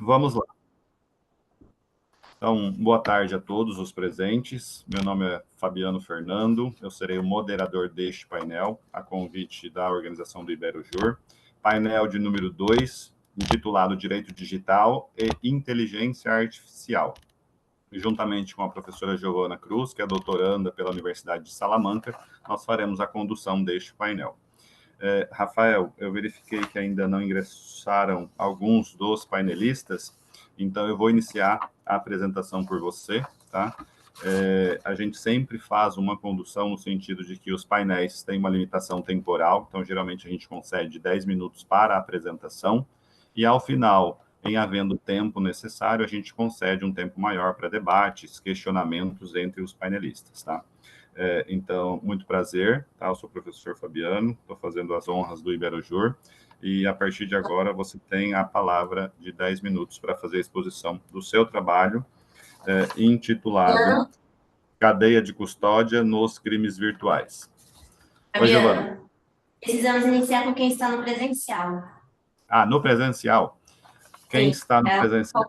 Vamos lá. Então, boa tarde a todos os presentes. Meu nome é Fabiano Fernando, eu serei o moderador deste painel, a convite da organização do IberoJur. Painel de número 2, intitulado Direito Digital e Inteligência Artificial. Juntamente com a professora Giovana Cruz, que é doutoranda pela Universidade de Salamanca, nós faremos a condução deste painel. Rafael, eu verifiquei que ainda não ingressaram alguns dos painelistas, então eu vou iniciar a apresentação por você, tá? A gente sempre faz uma condução no sentido de que os painéis têm uma limitação temporal, então geralmente a gente concede 10 minutos para a apresentação, e ao final, em havendo tempo necessário, a gente concede um tempo maior para debates, questionamentos entre os painelistas, tá? Então, muito prazer, tá? Eu sou o professor Fabiano, estou fazendo as honras do IberoJur, e a partir de agora você tem a palavra de 10 minutos para fazer a exposição do seu trabalho, intitulado Cadeia de Custódia nos Crimes Virtuais. Oi, Giovana. Precisamos iniciar com quem está no presencial. No presencial? Quem está no presencial?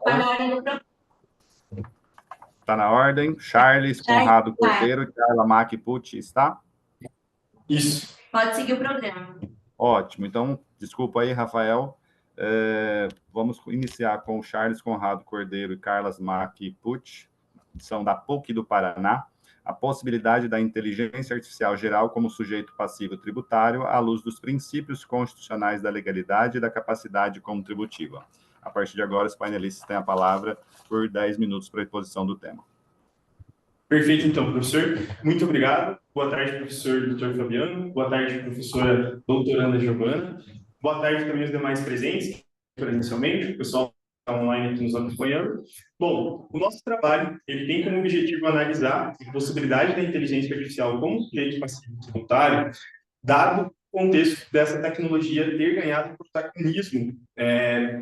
Está na ordem. Charles Conrado Cordeiro e Carla Mac Pucci, está? Isso. Pode seguir o programa. Ótimo. Então, desculpa aí, Rafael. Vamos iniciar com o Charles Conrado Cordeiro e Carla Mac Pucci, são da PUC do Paraná, a possibilidade da inteligência artificial geral como sujeito passivo tributário à luz dos princípios constitucionais da legalidade e da capacidade contributiva. A partir de agora, os painelistas têm a palavra por 10 minutos para a exposição do tema. Perfeito, então, professor. Muito obrigado. Boa tarde, professor Dr. Fabiano. Boa tarde, professora doutoranda Giovana. Boa tarde também aos demais presentes, presencialmente, o pessoal que está online aqui nos acompanhando. Bom, o nosso trabalho ele tem como objetivo analisar a possibilidade da inteligência artificial como sujeito passivo tributário, dado o contexto dessa tecnologia ter ganhado protagonismo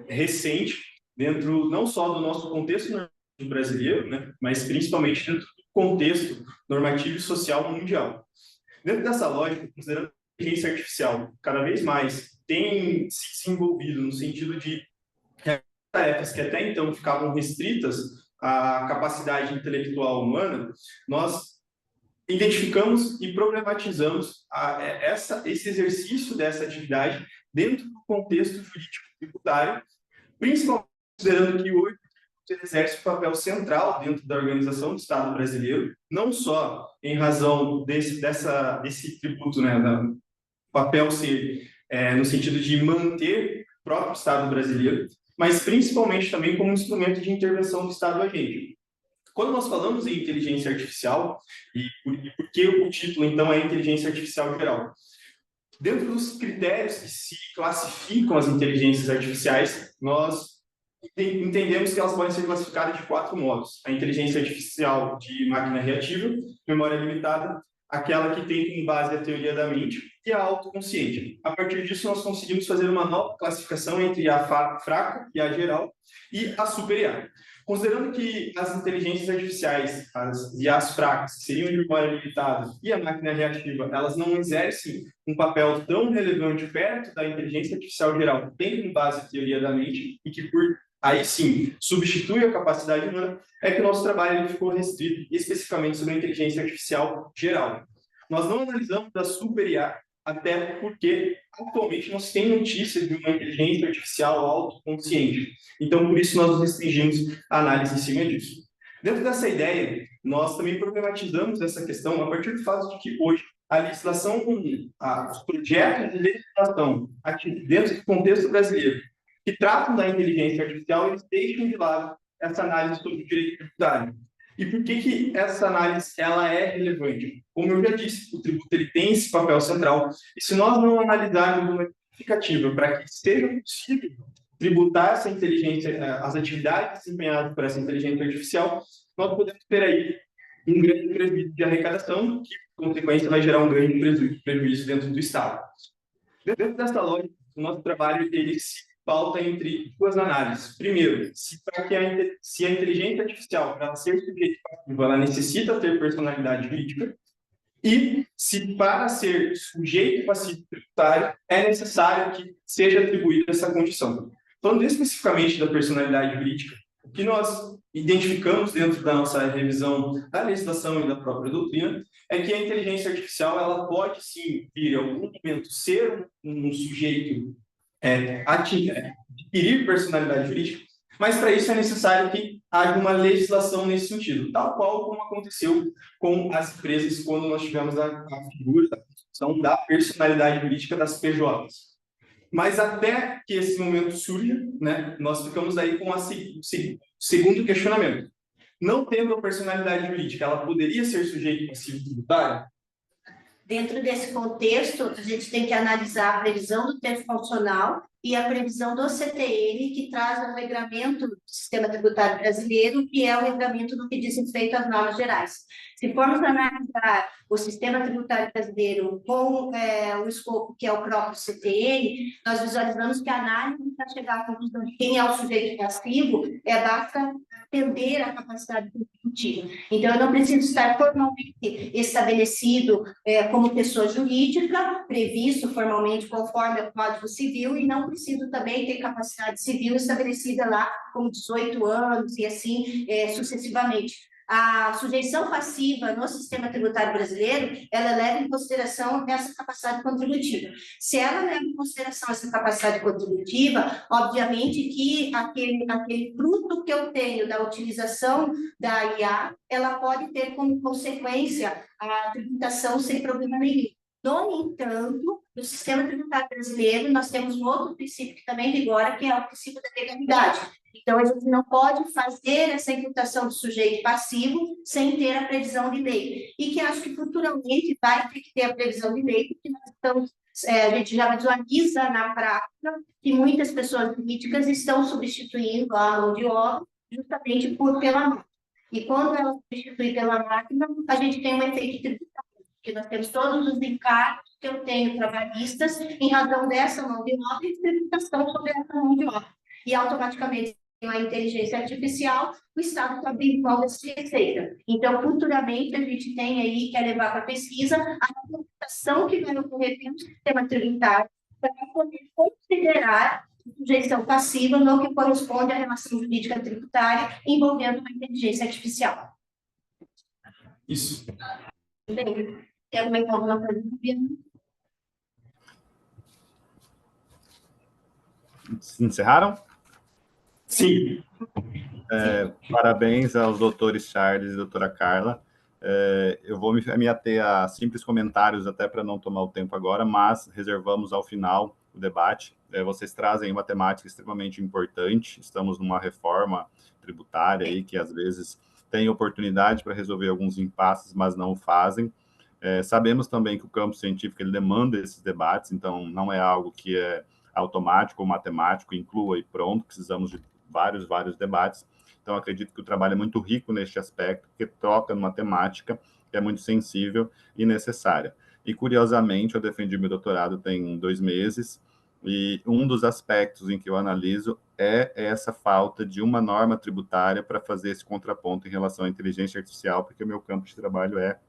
recente dentro não só do nosso contexto brasileiro, né, mas principalmente dentro do contexto normativo e social mundial. Dentro dessa lógica, considerando que a inteligência artificial cada vez mais tem se desenvolvido no sentido de tarefas que até então ficavam restritas à capacidade intelectual humana, nós identificamos e problematizamos esse exercício dessa atividade dentro do contexto jurídico tributário, principalmente considerando que hoje ele exerce um papel central dentro da organização do Estado brasileiro, não só em razão desse tributo, né, do papel ser no sentido de manter o próprio Estado brasileiro, mas principalmente também como instrumento de intervenção do Estado agente. Quando nós falamos em inteligência artificial, e por que o título, então, é inteligência artificial geral? Dentro dos critérios que se classificam as inteligências artificiais, nós entendemos que elas podem ser classificadas de 4 modos. A inteligência artificial de máquina reativa, memória limitada, aquela que tem como base a teoria da mente e a autoconsciente. A partir disso, nós conseguimos fazer uma nova classificação entre a fraca e a geral e a super IA. Considerando que as inteligências artificiais, as IAs fracas, que seriam de memória limitada, e a máquina reativa, elas não exercem um papel tão relevante perto da inteligência artificial geral, que tem como base a teoria da mente, e que, aí sim, substitui a capacidade humana, é que o nosso trabalho ficou restrito especificamente sobre a inteligência artificial geral. Nós não analisamos a super IA, até porque atualmente não se tem notícia de uma inteligência artificial autoconsciente. Então, por isso, nós nos restringimos a análise em cima disso. Dentro dessa ideia, nós também problematizamos essa questão a partir do fato de que hoje a legislação, os projetos de legislação aqui dentro do contexto brasileiro, que tratam da inteligência artificial, eles deixam de lado essa análise sobre o direito tributário. E por que essa análise ela é relevante? Como eu já disse, o tributo ele tem esse papel central. E se nós não analisarmos uma justificativa para que seja possível tributar essa inteligência, as atividades desempenhadas por essa inteligência artificial, nós podemos ter aí um grande prejuízo de arrecadação, que, por consequência, vai gerar um grande prejuízo dentro do Estado. Dentro dessa lógica, o nosso trabalho ele se pauta entre 2 análises. Primeiro, se a inteligência artificial, para ser sujeito passivo, ela necessita ter personalidade jurídica, e se para ser sujeito passivo tributário é necessário que seja atribuída essa condição. Falando especificamente da personalidade jurídica, o que nós identificamos dentro da nossa revisão da legislação e da própria doutrina é que a inteligência artificial ela pode sim vir em algum momento ser um sujeito adquirir personalidade jurídica, mas para isso é necessário que haja uma legislação nesse sentido, tal qual como aconteceu com as empresas quando nós tivemos a figura da construção da personalidade jurídica das PJs. Mas até que esse momento surja, né, nós ficamos aí com o segundo questionamento. Não tendo a personalidade jurídica, ela poderia ser sujeito passivo tributário? Dentro desse contexto, a gente tem que analisar a previsão do tempo funcional e a previsão do CTN, que traz o regramento do sistema tributário brasileiro, que é o regramento no que diz respeito às normas gerais. Se formos analisar o sistema tributário brasileiro com o escopo que é o próprio CTN, nós visualizamos que a análise para chegar à conclusão de quem é o sujeito passivo basta atender à capacidade contributiva. Então, eu não preciso estar formalmente estabelecido como pessoa jurídica, previsto formalmente conforme o Código Civil, e não preciso também ter capacidade civil estabelecida lá como 18 anos e assim sucessivamente. A sujeição passiva no sistema tributário brasileiro, ela leva em consideração essa capacidade contributiva. Se ela leva em consideração essa capacidade contributiva, obviamente que aquele fruto que eu tenho da utilização da IA, ela pode ter como consequência a tributação sem problema nenhum. No entanto, no sistema tributário brasileiro, nós temos um outro princípio que também vigora, que é o princípio da legalidade. Então, a gente não pode fazer essa imputação do sujeito passivo sem ter a previsão de lei. E que acho que futuramente vai ter que ter a previsão de lei, porque nós estamos, a gente já visualiza na prática que muitas pessoas jurídicas estão substituindo a mão de obra justamente pela máquina. E quando ela substitui pela máquina, a gente tem um efeito tributário, porque nós temos todos os encargos que eu tenho trabalhistas em razão dessa mão de obra e tributação sobre essa mão de obra. E automaticamente, com a inteligência artificial, o Estado está abrindo mão dessa receita. Então, futuramente, a gente tem aí que levar para a pesquisa a tributação que vai ocorrer pelo sistema tributário para poder considerar a sujeição passiva no que corresponde à relação jurídica tributária envolvendo uma inteligência artificial. Isso. Bem, quer comentar alguma coisa, Fabiano? Encerraram? Sim. Parabéns aos doutores Charles e doutora Carla. Eu vou me ater a simples comentários, até para não tomar o tempo agora, mas reservamos ao final o debate. Vocês trazem uma temática extremamente importante. Estamos numa reforma tributária aí que, às vezes, tem oportunidade para resolver alguns impasses, mas não o fazem. Sabemos também que o campo científico ele demanda esses debates, então não é algo que é automático ou matemático, inclua e pronto, precisamos de vários debates. Então, acredito que o trabalho é muito rico neste aspecto, porque toca numa temática que é muito sensível e necessária. E, curiosamente, eu defendi meu doutorado tem 2 meses, e um dos aspectos em que eu analiso é essa falta de uma norma tributária para fazer esse contraponto em relação à inteligência artificial, porque o meu campo de trabalho é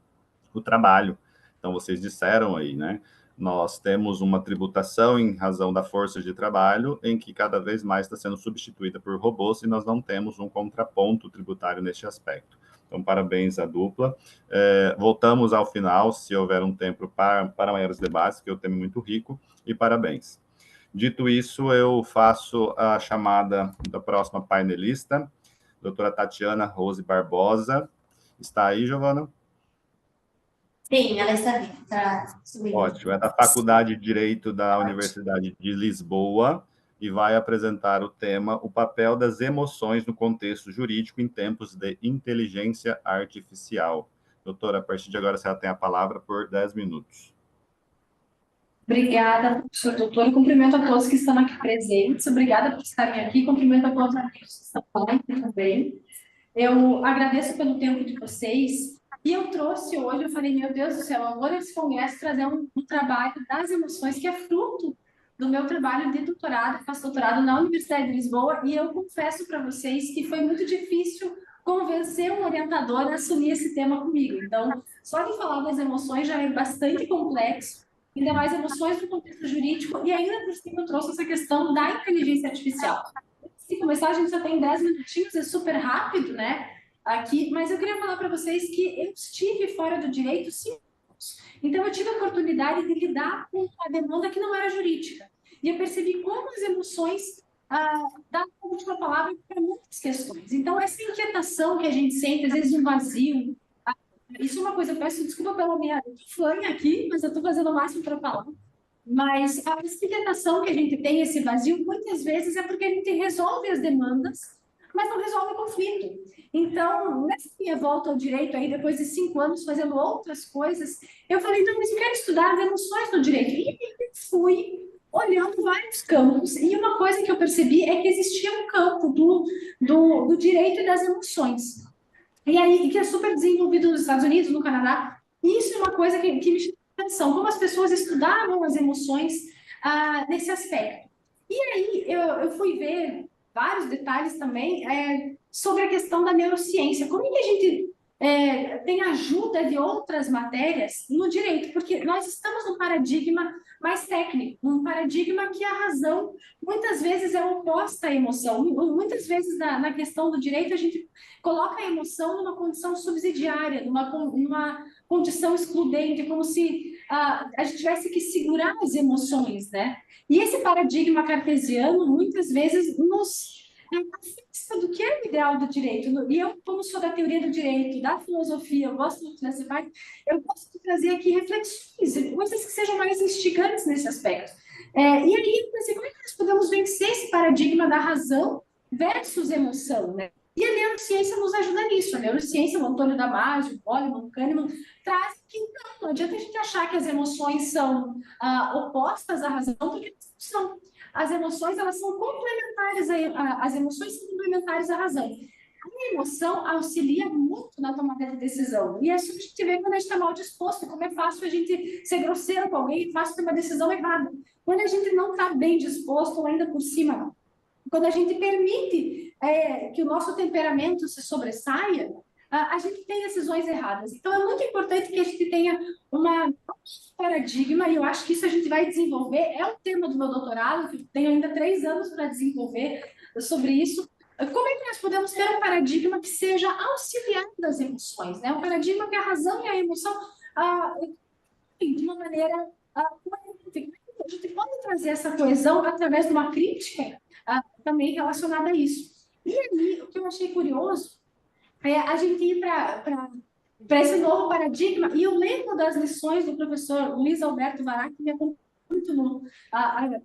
o trabalho. Então, vocês disseram aí, né? Nós temos uma tributação em razão da força de trabalho, em que cada vez mais está sendo substituída por robôs, e nós não temos um contraponto tributário neste aspecto. Então, parabéns à dupla. Voltamos ao final, se houver um tempo para maiores debates, que é um tema muito rico, e parabéns. Dito isso, eu faço a chamada da próxima painelista, doutora Tatiana Rose Barbosa. Está aí, Giovana? Sim, ela está Ótimo, é da Faculdade de Direito da Universidade de Lisboa e vai apresentar o tema O papel das emoções no contexto jurídico em tempos de inteligência artificial. Doutora, a partir de agora você tem a palavra por 10 minutos. Obrigada, professor doutor. Cumprimento a todos que estão aqui presentes. Obrigada por estarem aqui. Cumprimento a todos os amigos que estão aqui também. Eu agradeço pelo tempo de vocês. E eu trouxe hoje, eu falei, meu Deus do céu, agora esse congresso trazer um trabalho das emoções, que é fruto do meu trabalho de doutorado, faço doutorado na Universidade de Lisboa, e eu confesso para vocês que foi muito difícil convencer um orientador a assumir esse tema comigo. Então, só de falar das emoções já é bastante complexo, ainda mais emoções no contexto jurídico, e ainda por cima eu trouxe essa questão da inteligência artificial. Se começar, a gente só tem 10 minutinhos, é super rápido, né? Aqui, mas eu queria falar para vocês que eu estive fora do direito 5 anos. Então, eu tive a oportunidade de lidar com uma demanda que não era jurídica. E eu percebi como as emoções dão a última palavra para muitas questões. Então, essa inquietação que a gente sente, às vezes um vazio, isso é uma coisa, eu peço desculpa pela minha flanha aqui, mas eu estou fazendo o máximo para falar. Mas a inquietação que a gente tem, esse vazio, muitas vezes é porque a gente resolve as demandas, mas não resolve o conflito. Então, nessa minha volta ao direito, aí, depois de 5 anos fazendo outras coisas, eu falei, não, mas eu quero estudar as emoções do direito. E fui olhando vários campos, e uma coisa que eu percebi é que existia um campo do direito e das emoções. E aí, que é super desenvolvido nos Estados Unidos, no Canadá. E isso é uma coisa que me chama a atenção, como as pessoas estudavam as emoções nesse aspecto. E aí, eu fui ver vários detalhes também sobre a questão da neurociência. Como é que a gente tem ajuda de outras matérias no direito? Porque nós estamos num paradigma mais técnico, um paradigma que a razão muitas vezes é oposta à emoção. Muitas vezes na questão do direito a gente coloca a emoção numa condição subsidiária, numa condição excludente, como se a gente tivesse que segurar as emoções, né? E esse paradigma cartesiano muitas vezes nos afasta do que é o ideal do direito. E eu, como sou da teoria do direito, da filosofia, eu gosto muito dessa parte, eu gosto de trazer aqui reflexões, coisas que sejam mais instigantes nesse aspecto. E aí eu pensei, como é que nós podemos vencer esse paradigma da razão versus emoção, né? E a neurociência nos ajuda nisso. A neurociência, o Antônio Damasio, o Goleman, o Kahneman, traz que não adianta a gente achar que as emoções são opostas à razão, porque não são. As emoções, elas são complementares, as emoções são complementares à razão. A emoção auxilia muito na tomada de decisão. E é isso que a gente vê quando a gente está mal disposto, como é fácil a gente ser grosseiro com alguém e fácil ter uma decisão errada. Quando a gente não está bem disposto, ou ainda por cima, quando a gente permite que o nosso temperamento se sobressaia, a gente tem decisões erradas. Então, é muito importante que a gente tenha um paradigma, e eu acho que isso a gente vai desenvolver, é o tema do meu doutorado, que eu tenho ainda 3 anos para desenvolver sobre isso. Como é que nós podemos ter um paradigma que seja auxiliar das emoções, né? Um paradigma que a razão e a emoção, de uma maneira coerente. A gente pode trazer essa coesão através de uma crítica também relacionada a isso. E aí, o que eu achei curioso é a gente ir para esse novo paradigma, e eu lembro das lições do professor Luiz Alberto Vará, que me acompanhou muito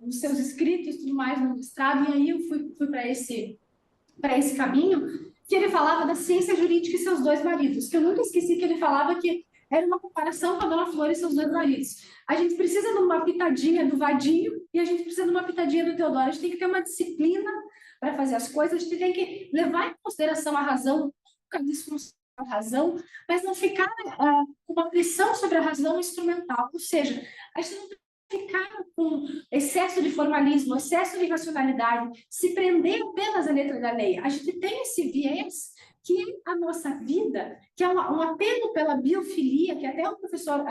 nos seus escritos e tudo mais no mestrado, e aí eu fui para esse caminho, que ele falava da ciência jurídica e seus 2 maridos, que eu nunca esqueci que ele falava que era uma comparação com a Dona Flor e seus 2 maridos. A gente precisa de uma pitadinha do Vadinho e a gente precisa de uma pitadinha do Teodoro. A gente tem que ter uma disciplina para fazer as coisas, a gente tem que levar em consideração a razão, a disfunção da razão, mas não ficar com uma pressão sobre a razão instrumental. Ou seja, a gente não ficar com excesso de formalismo, excesso de racionalidade, se prender apenas à letra da lei. A gente tem esse viés que é a nossa vida, que é um apelo pela biofilia, que até o professor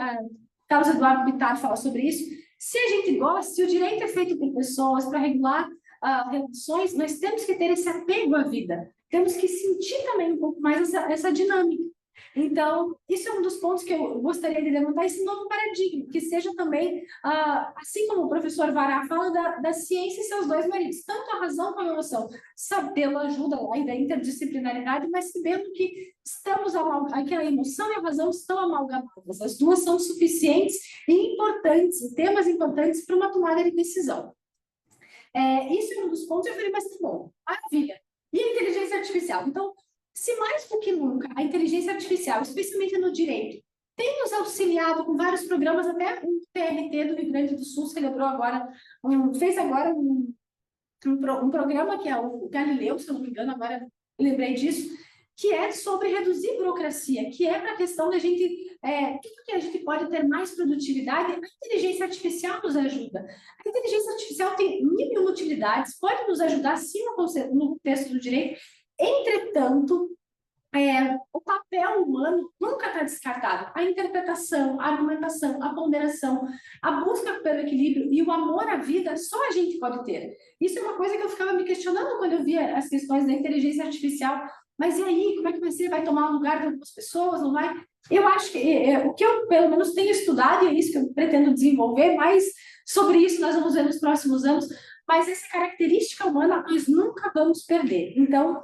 Carlos Eduardo Bittar fala sobre isso. Se a gente gosta, se o direito é feito por pessoas para regular relações, nós temos que ter esse apego à vida. Temos que sentir também um pouco mais essa dinâmica. Então, isso é um dos pontos que eu gostaria de levantar, esse novo paradigma, que seja também, assim como o professor Vará fala, da ciência e seus 2 maridos, tanto a razão como a emoção, sabendo ajuda aí da interdisciplinaridade, mas sabendo que que a emoção e a razão estão amalgamadas, as 2 são suficientes e importantes, temas importantes para uma tomada de decisão. Isso é um dos pontos, eu falei, mas tá bom, maravilha. E a inteligência artificial? Então, se mais do que nunca a inteligência artificial, especialmente no direito, tem nos auxiliado com vários programas, até o TRT do Rio Grande do Sul celebrou agora, fez agora um programa que é o Galileu, se eu não me engano, agora eu lembrei disso, que é sobre reduzir burocracia, que é para a questão da gente, tudo que a gente pode ter mais produtividade, a inteligência artificial nos ajuda. A inteligência artificial tem 1000 utilidades, pode nos ajudar sim no contexto do direito. Entretanto, o papel humano nunca está descartado. A interpretação, a argumentação, a ponderação, a busca pelo equilíbrio e o amor à vida, só a gente pode ter. Isso é uma coisa que eu ficava me questionando quando eu via as questões da inteligência artificial. Mas e aí, como é que vai ser? Vai tomar o lugar de algumas pessoas? Não vai? Eu acho que o que eu, pelo menos, tenho estudado, e é isso que eu pretendo desenvolver, mas sobre isso nós vamos ver nos próximos anos, mas essa característica humana nós nunca vamos perder. Então,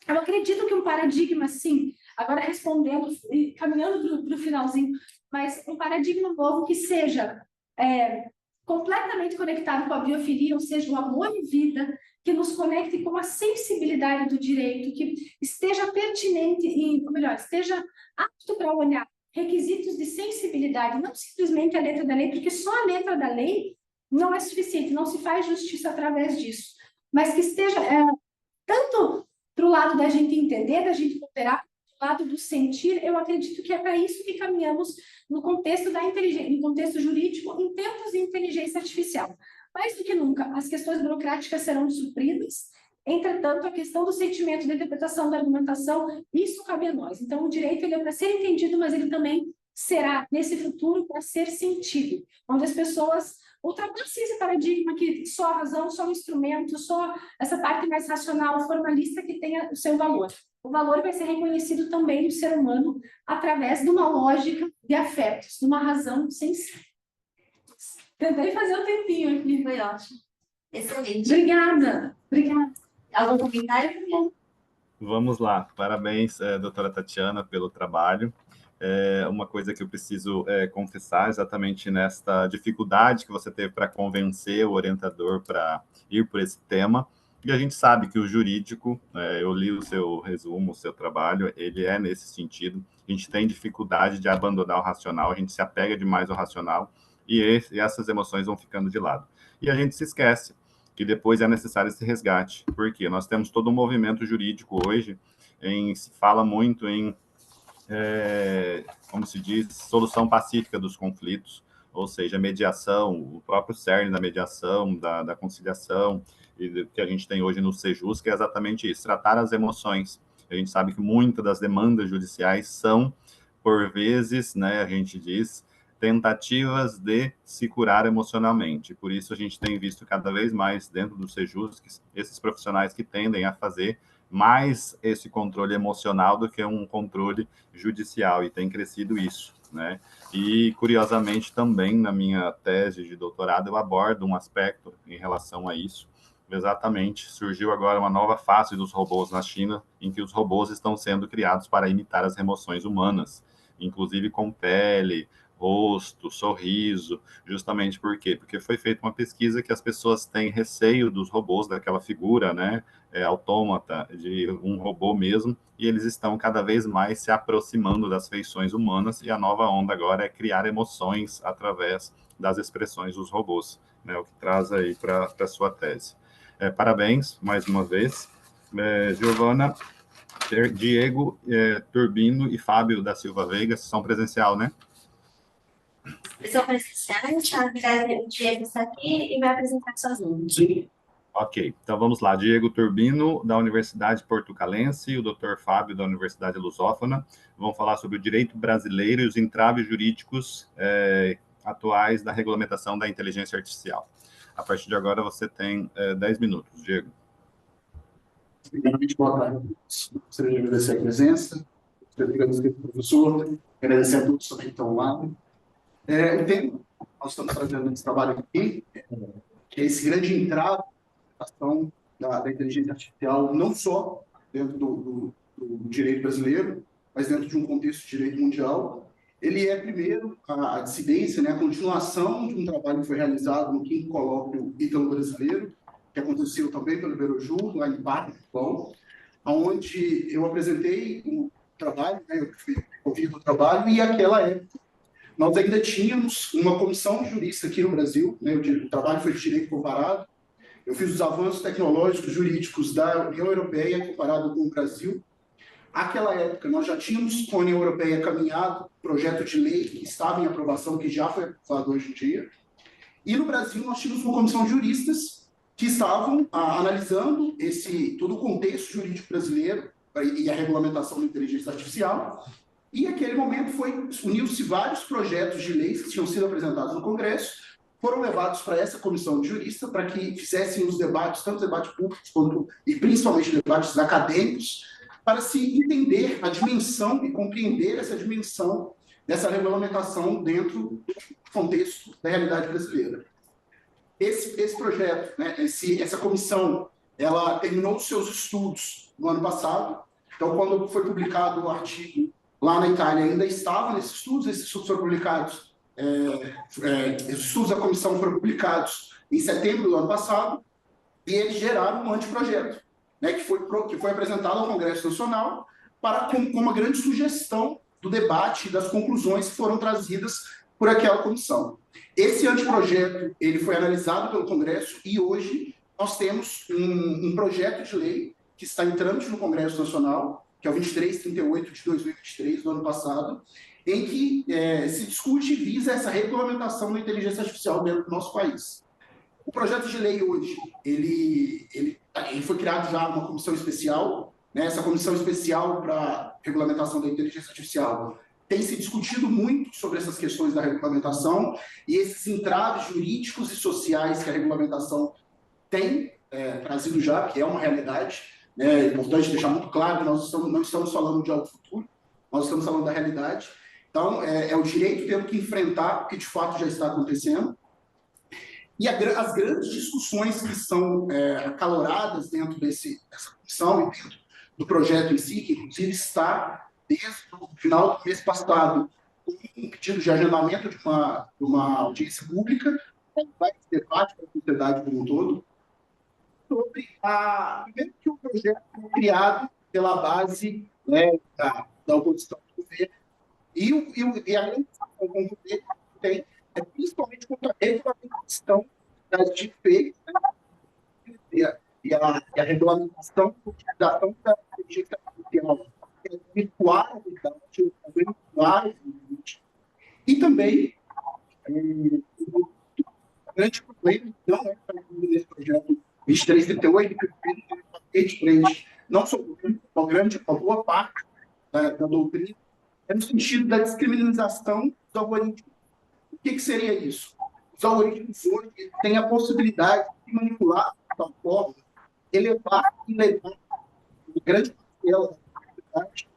eu acredito que um paradigma, sim, agora respondendo e caminhando para o finalzinho, mas um paradigma novo que seja completamente conectado com a biofilia, ou seja, o amor e vida, que nos conecte com a sensibilidade do direito, que esteja pertinente, ou melhor, esteja apto para olhar requisitos de sensibilidade, não simplesmente a letra da lei, porque só a letra da lei não é suficiente, não se faz justiça através disso, mas que esteja tanto para o lado da gente entender, da gente operar, do lado do sentir. Eu acredito que é para isso que caminhamos no contexto da inteligência, no contexto jurídico, em tempos de inteligência artificial. Mais do que nunca, as questões burocráticas serão supridas. Entretanto, a questão do sentimento, da interpretação, da argumentação, isso cabe a nós. Então, o direito ele é para ser entendido, mas ele também será, nesse futuro, para ser sentido, onde as pessoas ultrapassem esse paradigma que só a razão, só o instrumento, só essa parte mais racional, formalista, que tenha o seu valor. O valor vai ser reconhecido também no ser humano através de uma lógica de afetos, de uma razão sensível. Tentei fazer um tempinho aqui. Foi ótimo. Excelente. Obrigada. Obrigada. Algum comentário? Vamos lá. Parabéns, doutora Tatiana, pelo trabalho. Uma coisa que eu preciso confessar, exatamente nesta dificuldade que você teve para convencer o orientador para ir por esse tema. E a gente sabe que o jurídico, eu li o seu resumo, o seu trabalho, ele é nesse sentido. A gente tem dificuldade de abandonar o racional, a gente se apega demais ao racional e essas emoções vão ficando de lado. E a gente se esquece que depois é necessário esse resgate. Por quê? Nós temos todo um movimento jurídico hoje, se fala muito em como se diz, solução pacífica dos conflitos, ou seja, mediação, o próprio cerne da mediação, da conciliação, e do que a gente tem hoje no Sejus, que é exatamente isso, tratar as emoções. A gente sabe que muitas das demandas judiciais são, por vezes, a gente diz, tentativas de se curar emocionalmente. Por isso a gente tem visto cada vez mais dentro do Sejus esses profissionais que tendem a fazer mais esse controle emocional do que um controle judicial, e tem crescido isso, E, curiosamente, também na minha tese de doutorado eu abordo um aspecto em relação a isso. Exatamente, surgiu agora uma nova face dos robôs na China, em que os robôs estão sendo criados para imitar as emoções humanas, inclusive com pele, rosto, sorriso, justamente por quê? Porque foi feita uma pesquisa que as pessoas têm receio dos robôs, daquela figura, autômata, de um robô mesmo, e eles estão cada vez mais se aproximando das feições humanas, e a nova onda agora é criar emoções através das expressões dos robôs, o que traz aí para a sua tese. Parabéns, mais uma vez. Giovana, Diego Turbino e Fábio da Silva Veiga são presencial, São presenciais, o Diego está aqui e vai apresentar sozinho. Sim. Ok, então vamos lá. Diego Turbino, da Universidade Portucalense, e o Dr. Fábio, da Universidade Lusófona, vão falar sobre o direito brasileiro e os entraves jurídicos atuais da regulamentação da inteligência artificial. A partir de agora, você tem 10 minutos, Diego. Primeiramente, boa tarde. Gostaria de agradecer a presença, agradecer ao professor, agradecer a todos também que estão lá. O tema, nós estamos fazendo esse trabalho aqui, que é esse grande entrave na questão da inteligência artificial, não só dentro do direito brasileiro, mas dentro de um contexto de direito mundial. Ele é, primeiro, a dissidência, a continuação de um trabalho que foi realizado no 5º Colóquio Ítalo-Brasileiro, que aconteceu também pelo Iberojur, lá em Paris, onde eu apresentei o trabalho, eu fui ouvido o trabalho, e naquela época nós ainda tínhamos uma comissão jurista aqui no Brasil, o trabalho foi de direito comparado, eu fiz os avanços tecnológicos jurídicos da União Europeia comparado com o Brasil. Naquela época, nós já tínhamos com a União Europeia caminhado projeto de lei que estava em aprovação, que já foi aprovado hoje em dia. E no Brasil, nós tínhamos uma comissão de juristas que estavam analisando todo o contexto jurídico brasileiro e a regulamentação da inteligência artificial. E naquele momento uniu-se vários projetos de leis que tinham sido apresentados no Congresso, foram levados para essa comissão de juristas para que fizessem os debates, tanto debates públicos quanto, e principalmente debates acadêmicos, para se entender a dimensão e compreender essa dimensão dessa regulamentação dentro do contexto da realidade brasileira. Esse projeto, né, essa comissão, ela terminou os seus estudos no ano passado. Então, quando foi publicado o artigo lá na Itália, ainda estava nesses estudos. Esses estudos foram publicados, os estudos da comissão foram publicados em setembro do ano passado, e eles geraram um anteprojeto, né, que foi apresentado ao Congresso Nacional com uma grande sugestão do debate e das conclusões que foram trazidas por aquela comissão. Esse anteprojeto ele foi analisado pelo Congresso e hoje nós temos um projeto de lei que está em trâmite no Congresso Nacional, que é o 2338 de 2023, do ano passado, em que se discute e visa essa regulamentação da inteligência artificial dentro do nosso país. O projeto de lei hoje, ele foi criado já uma comissão especial, né? Essa comissão especial para regulamentação da inteligência artificial tem se discutido muito sobre essas questões da regulamentação e esses entraves jurídicos e sociais que a regulamentação tem trazido já, que é uma realidade, né? É importante deixar muito claro que nós não estamos falando de algo futuro, nós estamos falando da realidade. Então, é o direito tendo que enfrentar o que de fato já está acontecendo. E as grandes discussões que são acaloradas dentro dessa comissão e dentro do projeto em si, que inclusive está desde o final do mês passado com um pedido de agendamento de uma audiência pública, vai ter debate para a sociedade como um todo, sobre primeiro que o projeto foi criado pela base, né, da oposição do governo, e a grande discussão com o governo que tem principalmente contra a regulamentação das deepfakes, né, e a regulamentação da utilização da inteligência artificial virtual, e também o grande problema, então, nesse projeto 2338, que não só a boa parte da doutrina, é no sentido da descriminalização dos algoritmos. O que seria isso? Os algoritmos hoje têm a possibilidade de manipular de tal forma, elevar e levar o grande papel da sociedade,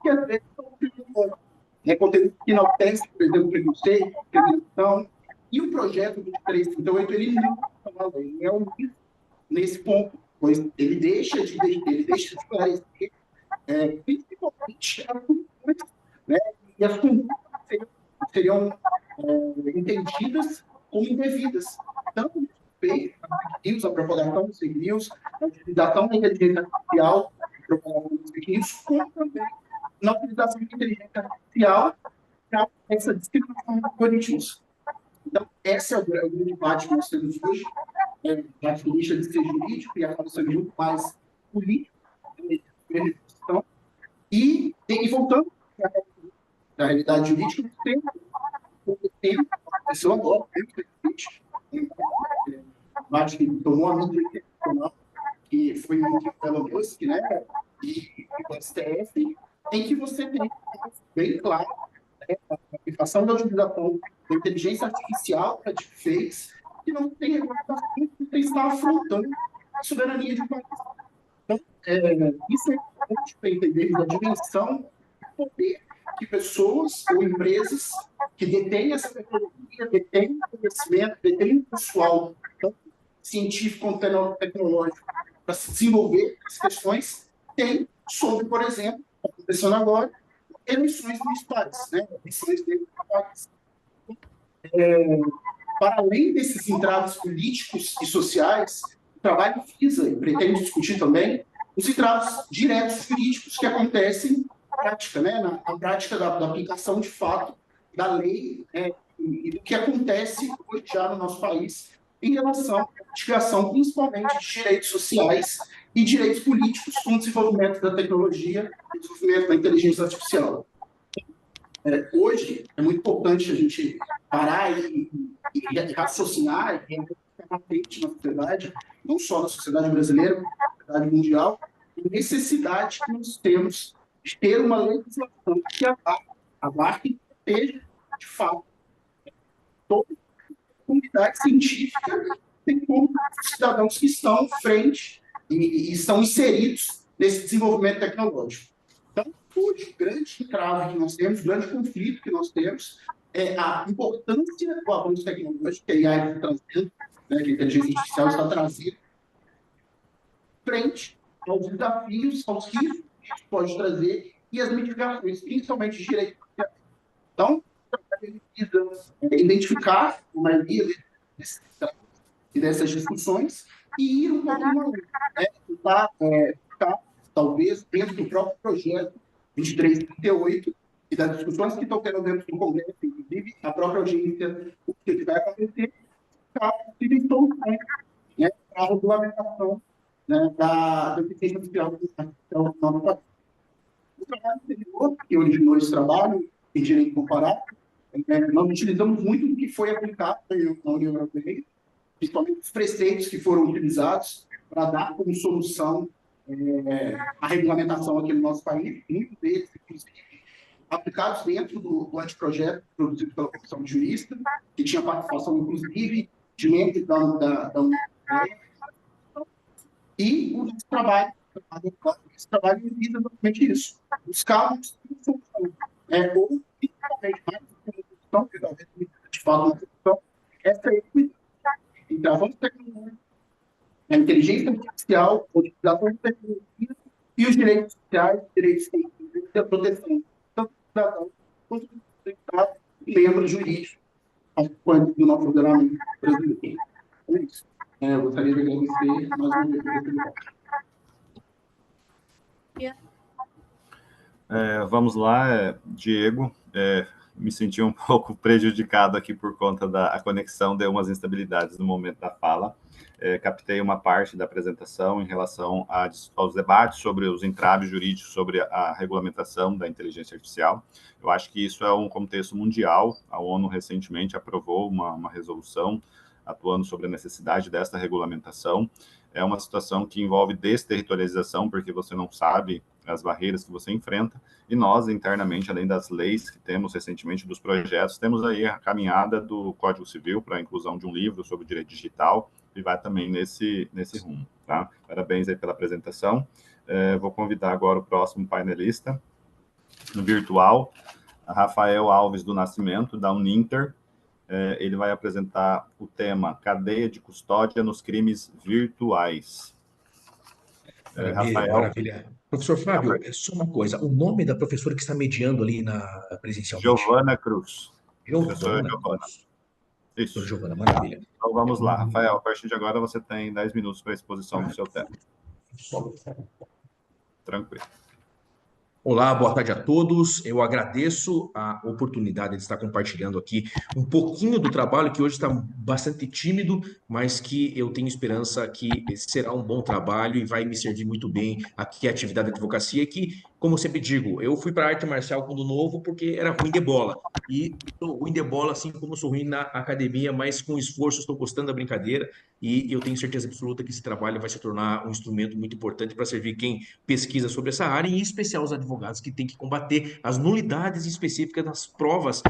que às vezes são perigosos. Conteúdo que não tem, por exemplo, preconceito, discriminação. E o projeto do 2338, ele não é omisso nesse ponto, pois ele deixa de esclarecer principalmente as condutas, né? E as condutas seriam entendidas como indevidas, tanto no fake news, a propagação dos fake news, a utilização da inteligência artificial, a propagação dos fake news, como também na utilização da inteligência artificial para essa discriminação dos algoritmos. Então, esse é o grande debate que nós temos hoje, já que deixa de ser jurídico e acaba sendo muito mais político, e voltando à realidade jurídica, tem aconteceu agora, acho que tomou a mídia internacional, que foi o Elon Musk, né, e o STF, em que você tem bem claro a aplicação da utilização da inteligência artificial para deepfakes, que não tem regulamentação, que está afrontando a soberania de um país. Então, isso é importante para entender a dimensão do poder que pessoas ou empresas que detêm essa tecnologia, detêm conhecimento, detêm o pessoal, tanto científico quanto tecnológico, para se desenvolver as questões, tem sobre, por exemplo, acontecendo agora, eleições municipais, né? Eleições dentro do país. Para além desses entraves políticos e sociais, o trabalho visa e pretende discutir também os entraves diretos jurídicos que acontecem na prática, né? Na prática da aplicação de fato da lei, né? E do que acontece hoje já no nosso país em relação à mitigação, principalmente de direitos sociais e direitos políticos com o desenvolvimento da tecnologia e o desenvolvimento da inteligência artificial. Hoje, é muito importante a gente parar e raciocinar e ficar atento na sociedade, não só na sociedade brasileira, mas na sociedade mundial, necessidade que nós temos de ter uma legislação que abarque e proteja, de fato, toda a comunidade científica, bem como os cidadãos que estão à frente e estão inseridos nesse desenvolvimento tecnológico. Então, hoje, o grande entrave que nós temos, o grande conflito que nós temos é a importância do avanço tecnológico que a IA está trazendo, né, que a inteligência artificial está trazendo, frente aos desafios, aos riscos que isso pode trazer e as mitigações, principalmente de direito. Então, a gente precisa identificar a maioria desses e dessas discussões e ir um pouco mais além, né? Tentar, talvez, dentro do próprio projeto 2338 e das discussões que estão tendo dentro do Congresso, inclusive a própria audiência, o que vai acontecer, possíveis soluções, né, para a regulamentação, né, da deficiência social do nosso país. O trabalho anterior, que originou esse trabalho em direito comparado, nós utilizamos muito do que foi aplicado na União Europeia, principalmente os preceitos que foram utilizados para dar como solução a regulamentação aqui no nosso país, muitos deles, inclusive, aplicados dentro do anteprojeto produzido pela Comissão de Jurista, que tinha participação, inclusive, de membros da União Europeia. E o nosso trabalho, esse trabalho visa exatamente isso, buscar uma solução, ou, principalmente, mais uma solução, que talvez de fato uma solução, essa equidade entre avanço tecnológico, a inteligência artificial, a utilização de tecnologia e os direitos sociais, direitos científicos e a proteção tanto do cidadão quanto do Estado e membros jurídicos do nosso ordenamento brasileiro. É isso. Eu gostaria de agradecer mais uma vez a oportunidade. Vamos lá, Diego. Me senti um pouco prejudicado aqui por conta da conexão, deu umas instabilidades no momento da fala. Captei uma parte da apresentação em relação aos debates sobre os entraves jurídicos sobre a regulamentação da inteligência artificial. Eu acho que isso é um contexto mundial. A ONU recentemente aprovou uma resolução atuando sobre a necessidade desta regulamentação. É uma situação que envolve desterritorialização, porque você não sabe as barreiras que você enfrenta, e nós, internamente, além das leis que temos recentemente, dos projetos, temos aí a caminhada do Código Civil para a inclusão de um livro sobre direito digital, e vai também nesse rumo, tá? Parabéns aí pela apresentação. Vou convidar agora o próximo painelista, no virtual, Rafael Alves do Nascimento, da Uninter. Ele vai apresentar o tema Cadeia de Custódia nos Crimes Virtuais. Rafael. Maravilha. Professor Fábio, é só uma coisa. O nome da professora que está mediando ali presencialmente? Giovana Cruz. Giovana Cruz. Isso. Giovana, maravilha. Então vamos lá, Rafael. A partir de agora você tem 10 minutos para a exposição do seu tema. Tranquilo. Olá, boa tarde a todos. Eu agradeço a oportunidade de estar compartilhando aqui um pouquinho do trabalho que hoje está bastante tímido, mas que eu tenho esperança que será um bom trabalho e vai me servir muito bem aqui a atividade de advocacia, que, como eu sempre digo, eu fui para a arte marcial quando novo porque era ruim de bola. E sou ruim de bola, assim como sou ruim na academia, mas com esforço estou gostando da brincadeira e eu tenho certeza absoluta que esse trabalho vai se tornar um instrumento muito importante para servir quem pesquisa sobre essa área, e em especial os advogados que têm que combater as nulidades específicas das provas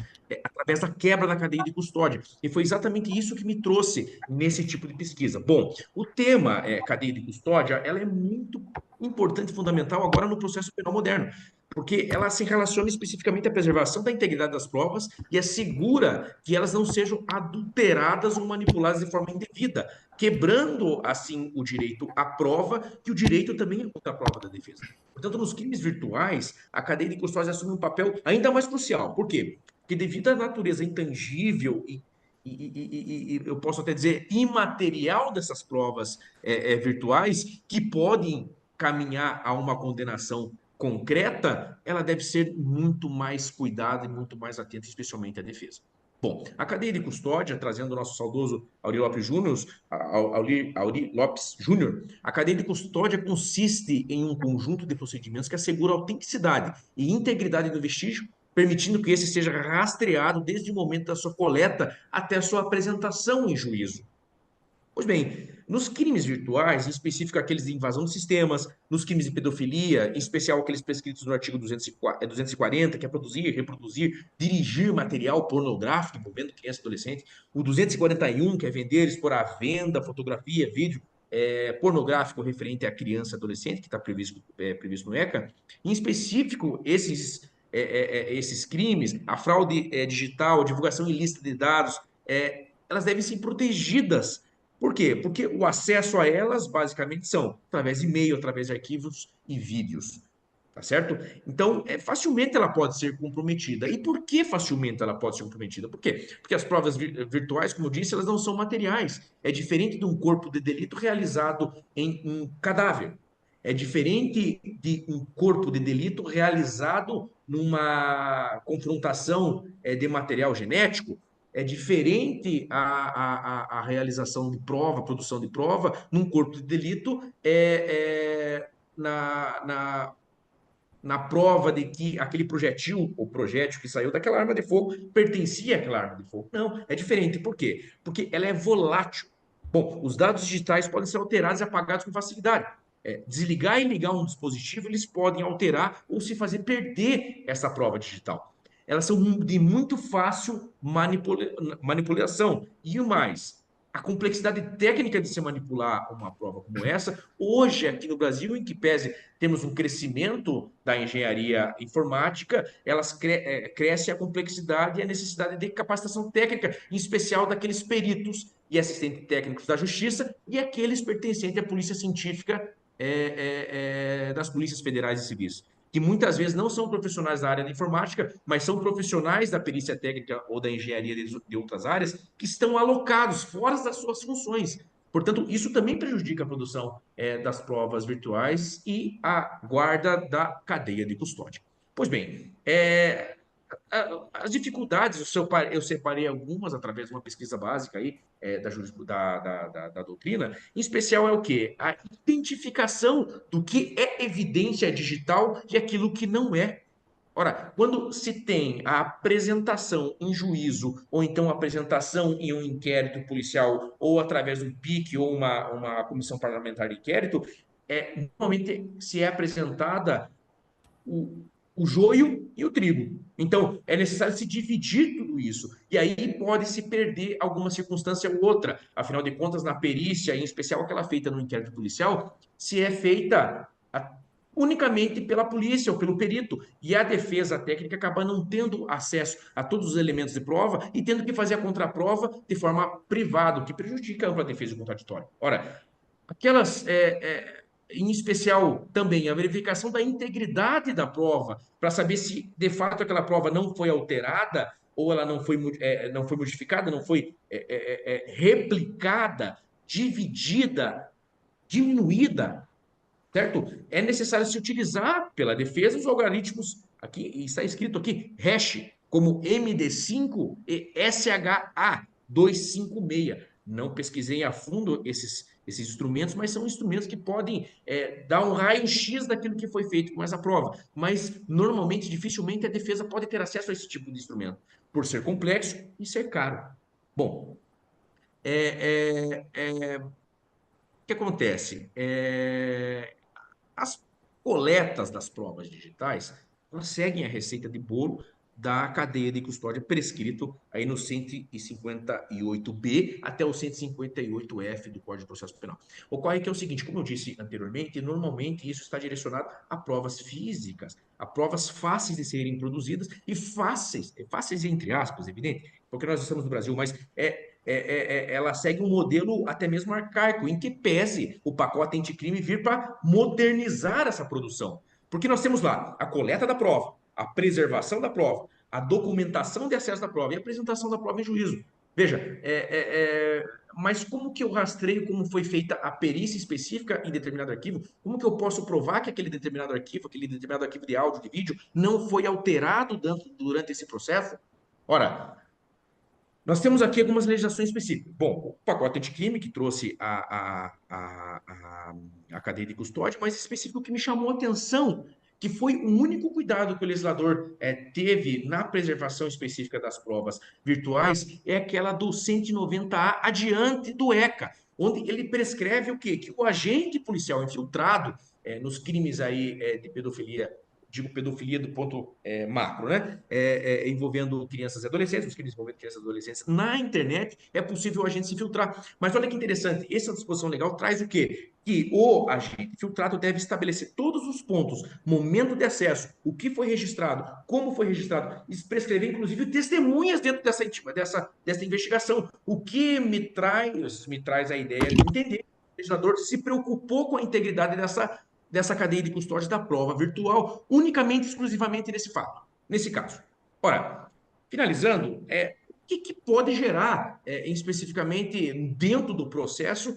através da quebra da cadeia de custódia. E foi exatamente isso que me trouxe nesse tipo de pesquisa. Bom, o tema cadeia de custódia, ela é muito importante e fundamental agora no processo penal moderno, porque ela se relaciona especificamente à preservação da integridade das provas e assegura que elas não sejam adulteradas ou manipuladas de forma indevida, quebrando, assim, o direito à prova e o direito também à contraprova da defesa. Portanto, nos crimes virtuais, a cadeia de custódia assume um papel ainda mais crucial. Por quê? Porque devido à natureza intangível e eu posso até dizer imaterial dessas provas virtuais, que podem caminhar a uma condenação concreta, ela deve ser muito mais cuidada e muito mais atenta, especialmente à defesa. Bom, a cadeia de custódia, trazendo o nosso saudoso Auri Lopes Júnior, a cadeia de custódia consiste em um conjunto de procedimentos que assegura a autenticidade e integridade do vestígio, permitindo que esse seja rastreado desde o momento da sua coleta até a sua apresentação em juízo. Pois bem, Nos crimes virtuais, em específico aqueles de invasão de sistemas, nos crimes de pedofilia, em especial aqueles prescritos no artigo 240, que é produzir, reproduzir, dirigir material pornográfico envolvendo criança e adolescente, o 241, que é vender, expor à venda, fotografia, vídeo pornográfico referente à criança e adolescente, que está previsto no ECA. Em específico, esses crimes, a fraude digital, a divulgação ilícita de dados, elas devem ser protegidas. Por quê? Porque o acesso a elas, basicamente, são através de e-mail, através de arquivos e vídeos. Tá certo? Então, facilmente ela pode ser comprometida. E por que facilmente ela pode ser comprometida? Por quê? Porque as provas virtuais, como eu disse, elas não são materiais. É diferente de um corpo de delito realizado em um cadáver. É diferente de um corpo de delito realizado numa confrontação de material genético. É diferente a realização de prova, a produção de prova, num corpo de delito na prova de que aquele projétil, ou projétil que saiu daquela arma de fogo, pertencia àquela arma de fogo. Não, é diferente. Por quê? Porque ela é volátil. Bom, os dados digitais podem ser alterados e apagados com facilidade. Desligar e ligar um dispositivo, eles podem alterar ou se fazer perder essa prova digital. Elas são de muito fácil manipulação. E o mais, a complexidade técnica de se manipular uma prova como essa, hoje aqui no Brasil, em que pese temos um crescimento da engenharia informática, cresce a complexidade e a necessidade de capacitação técnica, em especial daqueles peritos e assistentes técnicos da justiça e aqueles pertencentes à polícia científica das polícias federais e civis, que muitas vezes não são profissionais da área da informática, mas são profissionais da perícia técnica ou da engenharia de outras áreas, que estão alocados fora das suas funções. Portanto, isso também prejudica a produção das provas virtuais e a guarda da cadeia de custódia. Pois bem, as dificuldades, eu separei algumas através de uma pesquisa básica aí, da doutrina, em especial é o quê? A identificação do que é evidência digital e aquilo que não é. Ora, quando se tem a apresentação em juízo, ou então a apresentação em um inquérito policial, ou através de um PIC ou uma comissão parlamentar de inquérito, normalmente se é apresentada o joio e o trigo. Então, é necessário se dividir tudo isso. E aí pode se perder alguma circunstância ou outra. Afinal de contas, na perícia, em especial aquela feita no inquérito policial, se é feita unicamente pela polícia ou pelo perito. E a defesa técnica acaba não tendo acesso a todos os elementos de prova e tendo que fazer a contraprova de forma privada, o que prejudica a ampla defesa contraditória. Ora, aquelas em especial também a verificação da integridade da prova, para saber se de fato aquela prova não foi alterada ou ela não foi modificada, não foi replicada, dividida, diminuída, certo? É necessário se utilizar pela defesa os algoritmos, aqui está escrito aqui, hash, como MD5 e SHA-256. Não pesquisei a fundo esses instrumentos, mas são instrumentos que podem dar um raio-x daquilo que foi feito com essa prova. Mas, normalmente, dificilmente a defesa pode ter acesso a esse tipo de instrumento, por ser complexo e ser caro. Bom, o que acontece? As coletas das provas digitais, elas seguem a receita de bolo da cadeia de custódia prescrito aí no 158B até o 158F do Código de Processo Penal. Ocorre que é o seguinte, como eu disse anteriormente, normalmente isso está direcionado a provas físicas, a provas fáceis de serem produzidas e fáceis entre aspas, evidente, porque nós estamos no Brasil, mas ela segue um modelo até mesmo arcaico, em que pese o pacote anticrime vir para modernizar essa produção. Porque nós temos lá a coleta da prova, a preservação da prova, a documentação de acesso da prova e a apresentação da prova em juízo. Veja, mas como que eu rastreio como foi feita a perícia específica em determinado arquivo? Como que eu posso provar que aquele determinado arquivo de áudio, de vídeo, não foi alterado durante esse processo? Ora, nós temos aqui algumas legislações específicas. Bom, o pacote anticrime, que trouxe a cadeia de custódia, mas específico que me chamou a atenção, que foi o único cuidado que o legislador teve na preservação específica das provas virtuais, é aquela do 190A adiante do ECA, onde ele prescreve o quê? Que o agente policial infiltrado nos crimes aí de pedofilia, digo pedofilia do ponto macro, né? Envolvendo crianças e adolescentes, os crimes envolvendo crianças e adolescentes na internet, é possível o agente se filtrar. Mas olha que interessante, essa disposição legal traz o quê? Que o agente filtrado deve estabelecer todos os pontos, momento de acesso, o que foi registrado, como foi registrado, e prescrever, inclusive, testemunhas dentro dessa investigação. O que me traz a ideia de entender que o legislador se preocupou com a integridade dessa cadeia de custódia da prova virtual, unicamente, exclusivamente nesse fato, nesse caso. Ora, finalizando, o que pode gerar, especificamente dentro do processo,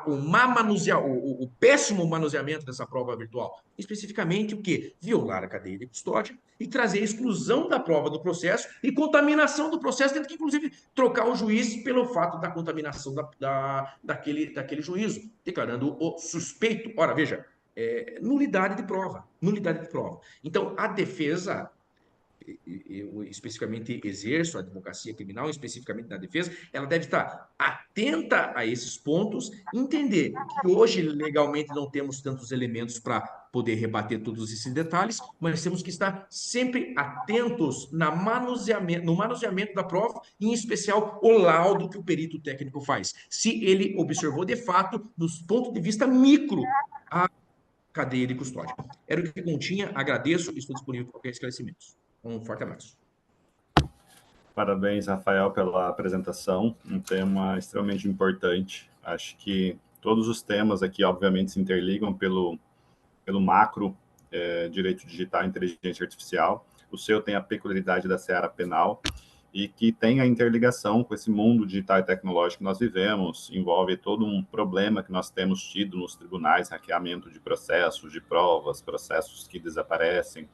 o péssimo manuseamento dessa prova virtual? Especificamente o quê? Violar a cadeia de custódia e trazer a exclusão da prova do processo e contaminação do processo, tendo que, inclusive, trocar o juiz pelo fato da contaminação daquele juízo, declarando o suspeito. Ora, veja, nulidade de prova, nulidade de prova. Então, a defesa, eu especificamente exerço a advocacia criminal, especificamente na defesa, ela deve estar atenta a esses pontos, entender que hoje legalmente não temos tantos elementos para poder rebater todos esses detalhes, mas temos que estar sempre atentos no manuseamento da prova, em especial o laudo que o perito técnico faz, se ele observou de fato, dos pontos de vista micro, a cadeia de custódia. Era o que continha, agradeço e estou disponível para qualquer esclarecimento. Um forte abraço. Parabéns, Rafael, pela apresentação. Um tema extremamente importante. Acho que todos os temas aqui, obviamente, se interligam pelo macro, direito digital e inteligência artificial. O seu tem a peculiaridade da seara penal e que tem a interligação com esse mundo digital e tecnológico que nós vivemos. Envolve todo um problema que nós temos tido nos tribunais, hackeamento de processos, de provas, processos que desaparecem,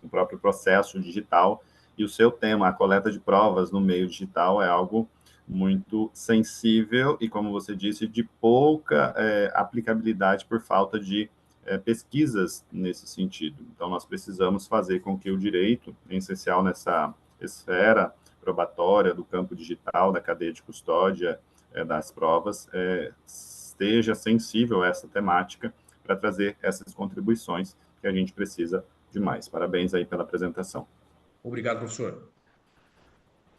o próprio processo digital. E o seu tema, a coleta de provas no meio digital, é algo muito sensível e, como você disse, de pouca aplicabilidade por falta de pesquisas nesse sentido. Então, nós precisamos fazer com que o direito, em essencial nessa esfera probatória do campo digital, da cadeia de custódia das provas, esteja sensível a essa temática para trazer essas contribuições que a gente precisa demais. Parabéns aí pela apresentação. Obrigado, professor.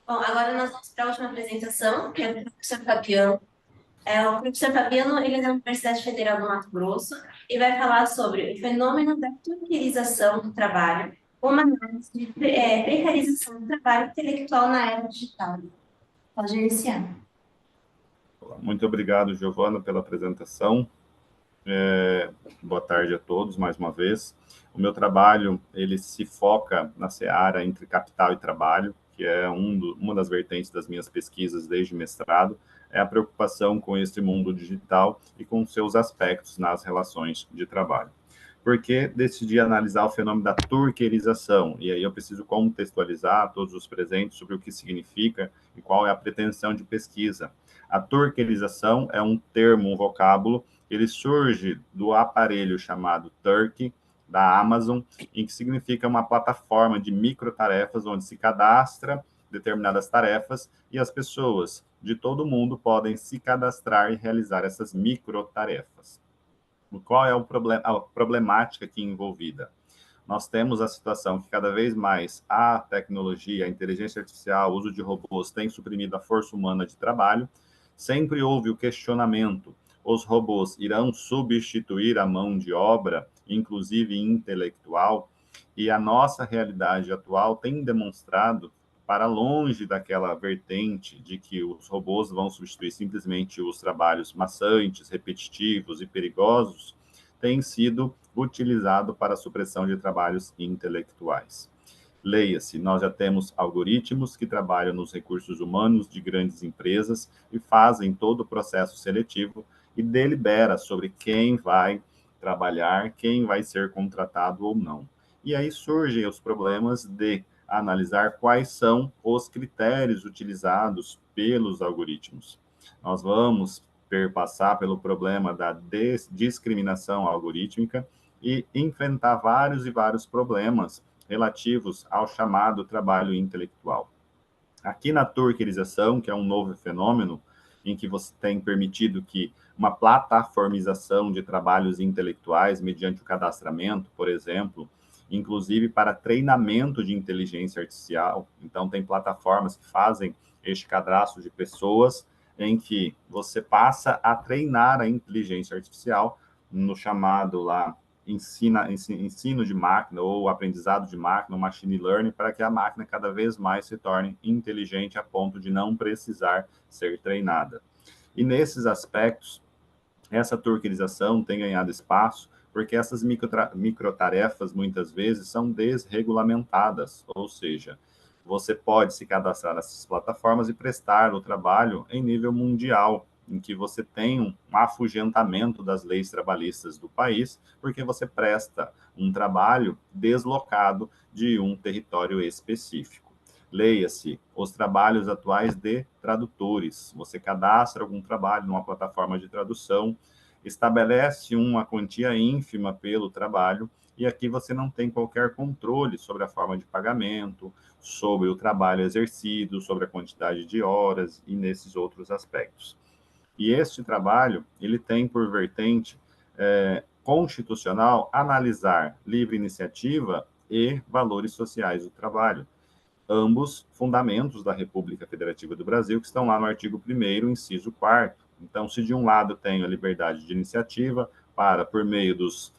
Bom, agora nós vamos para a última apresentação, que é do professor Fabiano. O professor Fabiano, ele é da Universidade Federal do Mato Grosso e vai falar sobre o fenômeno da turquerização do trabalho, uma análise de precarização do trabalho intelectual na era digital. Pode iniciar. Muito obrigado, Giovana, pela apresentação. Boa tarde a todos, mais uma vez. O meu trabalho, ele se foca na seara entre capital e trabalho, que é uma das vertentes das minhas pesquisas desde mestrado, é a preocupação com esse mundo digital e com seus aspectos nas relações de trabalho. Por que decidi analisar o fenômeno da turquerização? E aí eu preciso contextualizar todos os presentes sobre o que significa e qual é a pretensão de pesquisa. A turquerização é um termo, um vocábulo, ele surge do aparelho chamado Turkey, da Amazon, em que significa uma plataforma de microtarefas onde se cadastra determinadas tarefas e as pessoas de todo mundo podem se cadastrar e realizar essas microtarefas. Qual é a problemática aqui envolvida? Nós temos a situação que cada vez mais a tecnologia, a inteligência artificial, o uso de robôs tem suprimido a força humana de trabalho. Sempre houve o questionamento: os robôs irão substituir a mão de obra, inclusive intelectual? E a nossa realidade atual tem demonstrado, para longe daquela vertente de que os robôs vão substituir simplesmente os trabalhos maçantes, repetitivos e perigosos, tem sido utilizado para a supressão de trabalhos intelectuais. Leia-se, nós já temos algoritmos que trabalham nos recursos humanos de grandes empresas e fazem todo o processo seletivo e delibera sobre quem vai trabalhar, quem vai ser contratado ou não. E aí surgem os problemas de analisar quais são os critérios utilizados pelos algoritmos. Nós vamos perpassar pelo problema da discriminação algorítmica e enfrentar vários e vários problemas relativos ao chamado trabalho intelectual. Aqui na turquerização, que é um novo fenômeno, em que você tem permitido que uma plataformização de trabalhos intelectuais mediante o cadastramento, por exemplo, inclusive para treinamento de inteligência artificial. Então, tem plataformas que fazem este cadastro de pessoas em que você passa a treinar a inteligência artificial no chamado lá ensino de máquina ou aprendizado de máquina, ou machine learning, para que a máquina cada vez mais se torne inteligente a ponto de não precisar ser treinada. E nesses aspectos, essa turquinização tem ganhado espaço porque essas microtarefas, muitas vezes, são desregulamentadas, ou seja, você pode se cadastrar nessas plataformas e prestar o trabalho em nível mundial, em que você tem um afugentamento das leis trabalhistas do país, porque você presta um trabalho deslocado de um território específico. Leia-se os trabalhos atuais de tradutores. Você cadastra algum trabalho numa plataforma de tradução, estabelece uma quantia ínfima pelo trabalho, e aqui você não tem qualquer controle sobre a forma de pagamento, sobre o trabalho exercido, sobre a quantidade de horas e nesses outros aspectos. E este trabalho, ele tem por vertente constitucional analisar livre iniciativa e valores sociais do trabalho, ambos fundamentos da República Federativa do Brasil, que estão lá no artigo 1º, inciso 4º. Então, se de um lado tem a liberdade de iniciativa para, por meio dos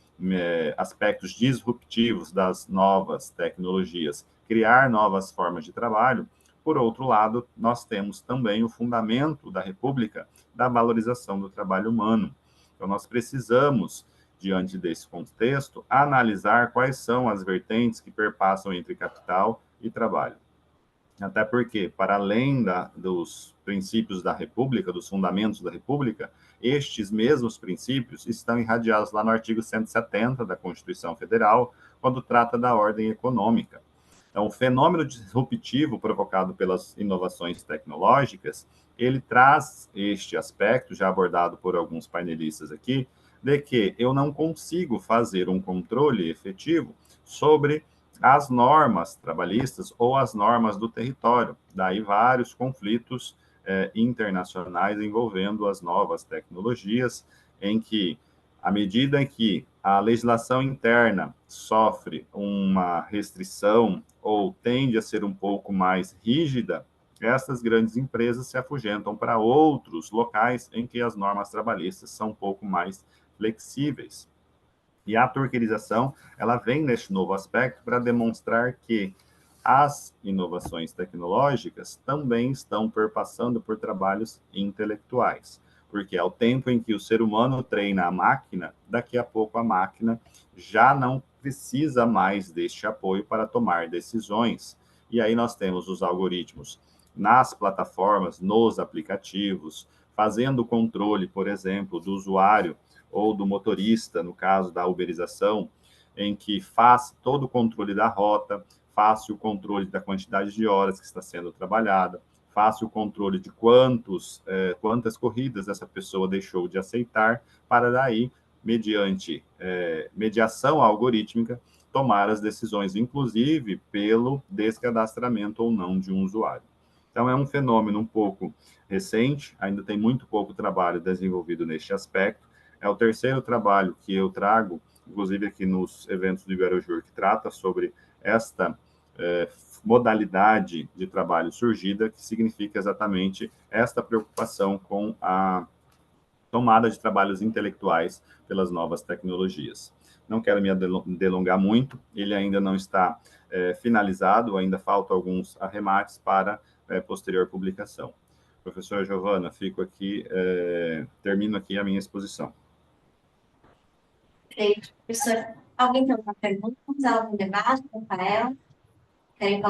aspectos disruptivos das novas tecnologias, criar novas formas de trabalho, por outro lado, nós temos também o fundamento da República da valorização do trabalho humano. Então, nós precisamos, diante desse contexto, analisar quais são as vertentes que perpassam entre capital e trabalho. Até porque, para além dos princípios da República, dos fundamentos da República, estes mesmos princípios estão irradiados lá no artigo 170 da Constituição Federal, quando trata da ordem econômica. Então, o fenômeno disruptivo provocado pelas inovações tecnológicas, ele traz este aspecto, já abordado por alguns painelistas aqui, de que eu não consigo fazer um controle efetivo sobre as normas trabalhistas ou as normas do território. Daí vários conflitos internacionais envolvendo as novas tecnologias, em que, à medida em que a legislação interna sofre uma restrição ou tende a ser um pouco mais rígida, essas grandes empresas se afugentam para outros locais em que as normas trabalhistas são um pouco mais flexíveis. E a turquinização, ela vem neste novo aspecto para demonstrar que as inovações tecnológicas também estão perpassando por trabalhos intelectuais, porque ao tempo em que o ser humano treina a máquina, daqui a pouco a máquina já não precisa mais deste apoio para tomar decisões. E aí nós temos os algoritmos nas plataformas, nos aplicativos, fazendo o controle, por exemplo, do usuário ou do motorista, no caso da uberização, em que faz todo o controle da rota, faça o controle da quantidade de horas que está sendo trabalhada, faça o controle de quantas corridas essa pessoa deixou de aceitar, para daí, mediante mediação algorítmica, tomar as decisões, inclusive pelo descadastramento ou não de um usuário. Então, é um fenômeno um pouco recente, ainda tem muito pouco trabalho desenvolvido neste aspecto. É o terceiro trabalho que eu trago, inclusive aqui nos eventos do Iberojur, que trata sobre esta modalidade de trabalho surgida, que significa exatamente esta preocupação com a tomada de trabalhos intelectuais pelas novas tecnologias. Não quero me delongar muito, ele ainda não está finalizado, ainda faltam alguns arremates para posterior publicação. Professora Giovana, fico aqui, termino aqui a minha exposição. Perfeito. Professor, alguém tem alguma pergunta? Algum debate com o Rafael? Querem